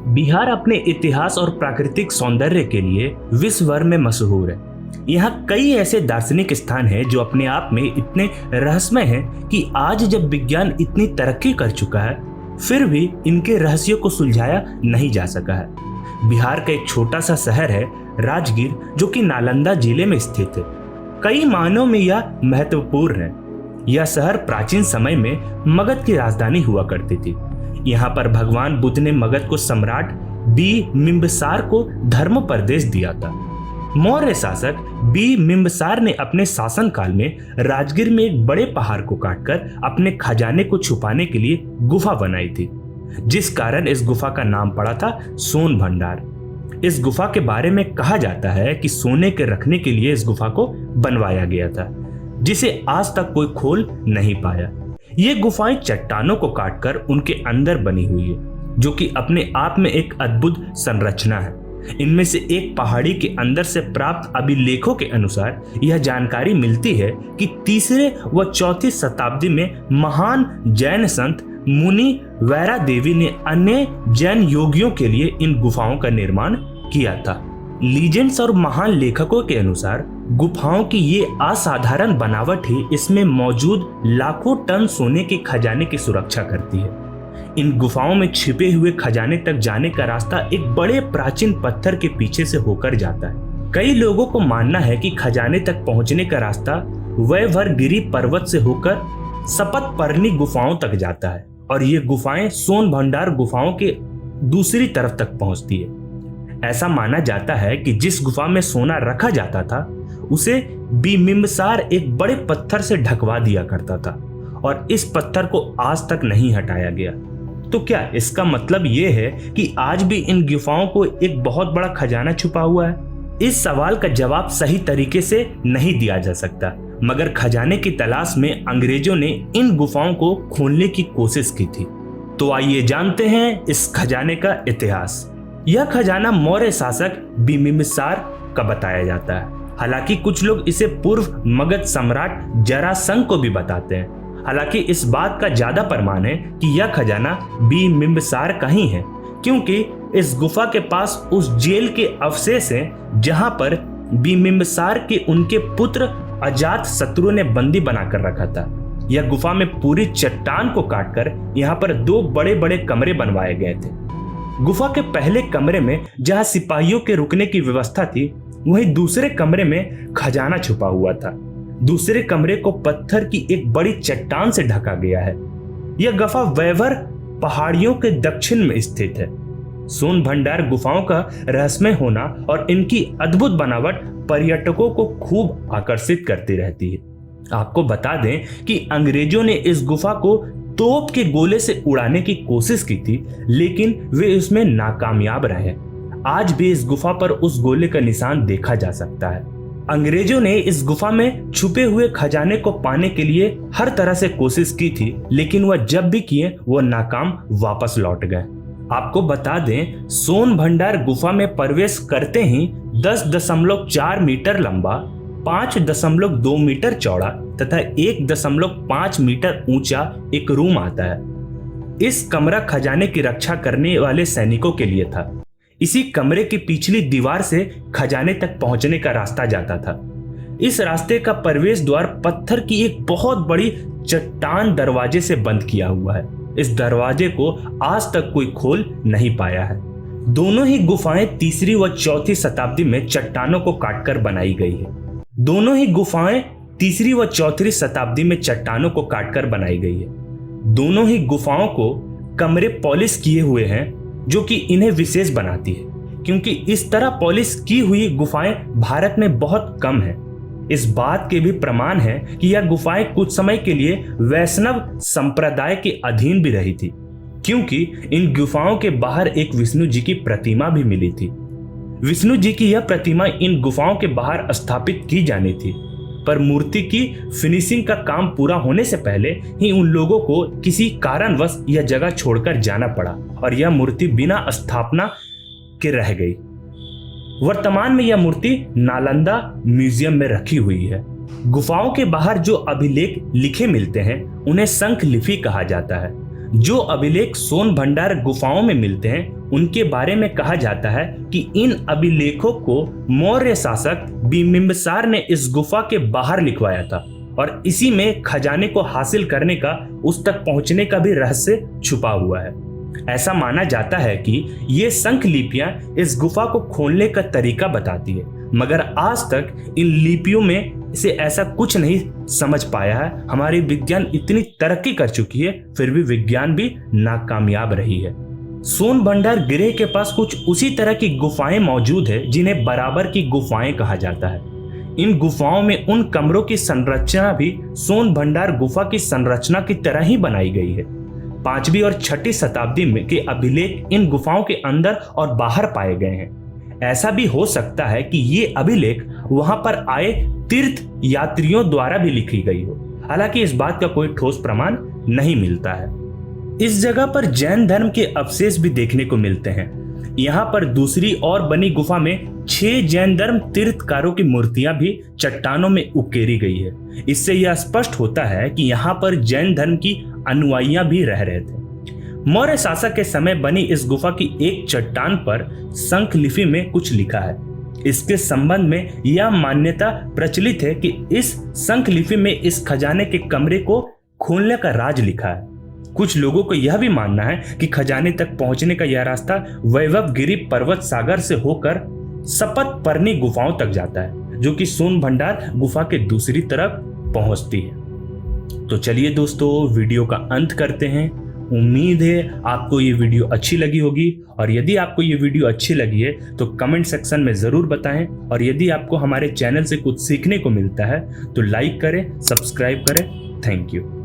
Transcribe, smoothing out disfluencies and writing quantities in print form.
बिहार अपने इतिहास और प्राकृतिक सौंदर्य के लिए विश्व भर में मशहूर है। यहाँ कई ऐसे दार्शनिक स्थान हैं जो अपने आप में इतने रहस्यमय हैं कि आज जब विज्ञान इतनी तरक्की कर चुका है फिर भी इनके रहस्यों को सुलझाया नहीं जा सका है। बिहार का एक छोटा सा शहर है राजगीर, जो कि नालंदा जिले में स्थित है। कई मायनों में यह महत्वपूर्ण है। यह शहर प्राचीन समय में मगध की राजधानी हुआ करती थी। यहाँ पर भगवान बुद्ध ने मगध को सम्राट बिंबिसार को धर्म प्रदेश दिया था। मौर्य शासक बिंबिसार ने अपने शासन काल में राजगीर में एक बड़े पहाड़ को काटकर अपने खजाने को छुपाने के लिए गुफा बनाई थी, जिस कारण इस गुफा का नाम पड़ा था सोन भंडार। इस गुफा के बारे में कहा जाता है कि सोने के रखने के लिए इस गुफा को बनवाया गया था, जिसे आज तक कोई खोल नहीं पाया। ये गुफाएं चट्टानों को काटकर उनके अंदर बनी हुई है, जो कि अपने आप में एक अद्भुत संरचना है। इनमें से एक पहाड़ी के अंदर से प्राप्त अभिलेखों के अनुसार यह जानकारी मिलती है कि 3रे व 4वीं शताब्दी में महान जैन संत मुनि वैरा देवी ने अन्य जैन योगियों के लिए इन गुफाओं का निर्माण किया था। लीजेंड्स और महान लेखकों के अनुसार गुफाओं की ये असाधारण बनावट ही इसमें मौजूद लाखों टन सोने के खजाने की सुरक्षा करती है। इन गुफाओं में छिपे हुए खजाने तक जाने का रास्ता एक बड़े प्राचीन पत्थर के पीछे से होकर जाता है। कई लोगों को मानना है कि खजाने तक पहुंचने का रास्ता वैभरगिरी पर्वत से होकर सपतपर्णी गुफाओं तक जाता है और ये गुफाएं सोन भंडार गुफाओं के दूसरी तरफ तक पहुंचती है। ऐसा माना जाता है कि जिस गुफा में सोना रखा जाता था उसे बिंबिसार एक बड़े पत्थर से ढकवा दिया करता था और इस पत्थर को आज तक नहीं हटाया गया। तो क्या इसका मतलब ये है कि आज भी इन गुफाओं को एक बहुत बड़ा खजाना छुपा हुआ है? इस सवाल का जवाब सही तरीके से नहीं दिया जा सकता, मगर खजाने की तलाश में अंग्रेजों ने इन गुफाओं को खोलने की कोशिश की थी। तो आइए जानते हैं इस खजाने का इतिहास। यह खजाना मौर्य शासक बिंबिसार का बताया जाता है। हालांकि कुछ लोग इसे पूर्व मगध सम्राट जरासंध को भी बताते हैं। हालांकि इस बात का ज्यादा प्रमाण है कि यह खजाना बिंबिसार का ही है, क्योंकि इस गुफा के पास उस जेल के अवशेष हैं जहां पर बिंबिसार के उनके पुत्र अजात शत्रु ने बंदी बनाकर रखा था। यह गुफा में पूरी चट्टान को काटकर यहाँ पर 2 बड़े बड़े कमरे बनवाए गए थे। गुफा के पहले कमरे में जहां सिपाहियों के रुकने की व्यवस्था थी, वहीं दूसरे कमरे में खजाना छुपा हुआ था। दूसरे कमरे को पत्थर की एक बड़ी चट्टान से ढका गया है। यह गुफा वैभर पहाड़ियों के दक्षिण में स्थित है। सोन भंडार गुफाओं का रहस्यमय होना और इनकी अद्भुत बनावट पर्यटकों को खूब आकर्षित करती रहती है। आपको बता दें कि अंग्रेजों ने इस गुफा को तोप के गोले से उड़ाने की कोशिश की थी, लेकिन वे उसमें नाकामयाब रहे। आज भी इस गुफा पर उस गोले का निशान देखा जा सकता है। अंग्रेजों ने इस गुफा में छुपे हुए खजाने को पाने के लिए हर तरह से कोशिश की थी, लेकिन वह जब भी किए वो नाकाम वापस लौट गए। आपको बता दें, सोन भंडार गुफा में प्रवेश करते ही 10.4 मीटर लंबा, 5.2 मीटर चौड़ा तथा 1.5 मीटर ऊंचा एक रूम आता है। इस कमरा खजाने की रक्षा करने वाले सैनिकों के लिए था। इसी कमरे की पिछली दीवार से खजाने तक पहुंचने का रास्ता जाता था। इस रास्ते का प्रवेश द्वार पत्थर की एक बहुत बड़ी चट्टान दरवाजे से बंद किया हुआ है। इस दरवाजे को आज तक कोई खोल नहीं पाया है। दोनों ही गुफाएं 3री व 4वीं शताब्दी में चट्टानों को काटकर बनाई गई है। दोनों ही गुफाएं 3री व 4वीं शताब्दी में चट्टानों को काटकर बनाई गई है। दोनों ही गुफाओं को कमरे पॉलिश किए हुए हैं, जो कि इन्हें विशेष बनाती है, क्योंकि इस तरह पॉलिश की हुई गुफाएं भारत में बहुत कम हैं। इस बात के भी प्रमाण है कि यह गुफाएं कुछ समय के लिए वैष्णव संप्रदाय के अधीन भी रही थी, क्योंकि इन गुफाओं के बाहर एक विष्णु जी की प्रतिमा भी मिली थी। विष्णु जी की यह प्रतिमा इन गुफाओं के बाहर स्थापित की जानी थी, पर मूर्ति की फिनिशिंग का काम पूरा होने से पहले ही उन लोगों को किसी कारणवश यह जगह छोड़कर जाना पड़ा और यह मूर्ति बिना स्थापना के रह गई। वर्तमान में यह मूर्ति नालंदा म्यूजियम में रखी हुई है। गुफाओं के बाहर जो अभिलेख लिखे मिलते हैं उन्हें शंख लिपि कहा जाता है, जो अभिलेख सोन भंडार गुफाओं में मिलते हैं उनके बारे में कहा जाता है कि इन अभिलेखों को मौर्य शासक बिंबिसार ने इस गुफा के बाहर लिखवाया था और इसी में खजाने को हासिल करने का, उस तक पहुंचने का भी रहस्य छुपा हुआ है। ऐसा माना जाता है कि ये शंख लिपियां इस गुफा को खोलने का तरीका बताती है, मगर आज तक इन लिपियों में से ऐसा कुछ नहीं समझ पाया है। हमारी विज्ञान इतनी तरक्की कर चुकी है, फिर भी विज्ञान भी नाकामयाब रही है। सोन भंडार गिरह के पास कुछ उसी तरह की गुफाएं मौजूद है जिन्हें बराबर की गुफाएं कहा जाता है। इन गुफाओं में उन कमरों की संरचना भी सोन भंडार गुफा की संरचना की तरह ही बनाई गई है। 5वीं और 6वीं शताब्दी में के अभिलेख इन गुफाओं के अंदर और बाहर पाए गए हैं। ऐसा भी हो सकता है कि ये अभिलेख वहां पर आए तीर्थ यात्रियों द्वारा भी लिखी गई हो, हालांकि इस बात का कोई ठोस प्रमाण नहीं मिलता है। इस जगह पर जैन धर्म के अवशेष भी देखने को मिलते हैं। यहाँ पर दूसरी और बनी गुफा में 6 जैन धर्म तीर्थकारों की मूर्तियां भी चट्टानों में उकेरी गई है। इससे यह स्पष्ट होता है कि यहाँ पर जैन धर्म की अनुयायियां भी रह रहे थे। मौर्य शासक के समय बनी इस गुफा की एक चट्टान पर शंख लिपि में कुछ लिखा है। इसके संबंध में यह मान्यता प्रचलित है कि इस शंख लिपि में इस खजाने के कमरे को खोलने का राज लिखा है। कुछ लोगों को यह भी मानना है कि खजाने तक पहुंचने का यह रास्ता वैभवगिरी पर्वत सागर से होकर सपतपर्णी गुफाओं तक जाता है, जो कि सोन भंडार गुफा के दूसरी तरफ पहुंचती है। तो चलिए दोस्तों, वीडियो का अंत करते हैं। उम्मीद है आपको ये वीडियो अच्छी लगी होगी, और यदि आपको ये वीडियो अच्छी लगी है तो कमेंट सेक्शन में ज़रूर बताएं, और यदि आपको हमारे चैनल से कुछ सीखने को मिलता है तो लाइक करें, सब्सक्राइब करें। Thank you.